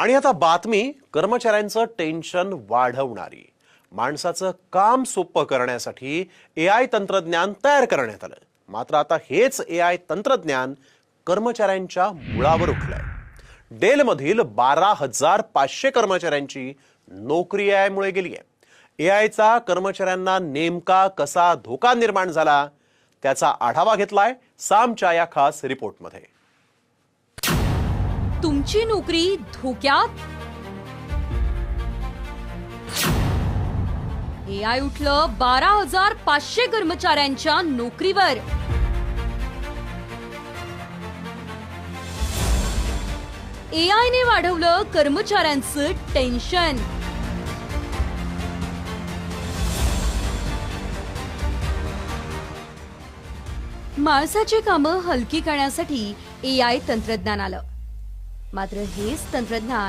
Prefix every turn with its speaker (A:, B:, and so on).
A: आणि आता बातमी कर्मचाऱ्यांचं टेन्शन वाढवणारी। माणसाचं काम सोपं करण्यासाठी एआय तंत्रज्ञान तयार करण्यात आलं। मात्र आता हेच एआय तंत्रज्ञान कर्मचाऱ्यांच्या मुळावर उठलंय। डेलमधील 12,500 कर्मचाऱ्यांची नोकरी एआयमुळे गेली आहे। एआयचा कर्मचाऱ्यांना नेमका कसा धोका निर्माण झाला त्याचा आढावा घेतलाय सामच्या या खास रिपोर्टमध्ये।
B: तुमची नोकरी धोक्यात? एआय उठलं 12,500 कर्मचाऱ्यांच्या नोकरीवर। एआयने वाढवलं कर्मचाऱ्यांचं टेन्शन। माणसाची कामं हलकी करण्यासाठी एआय तंत्रज्ञान आलं। मात्र हेच तंत्रज्ञान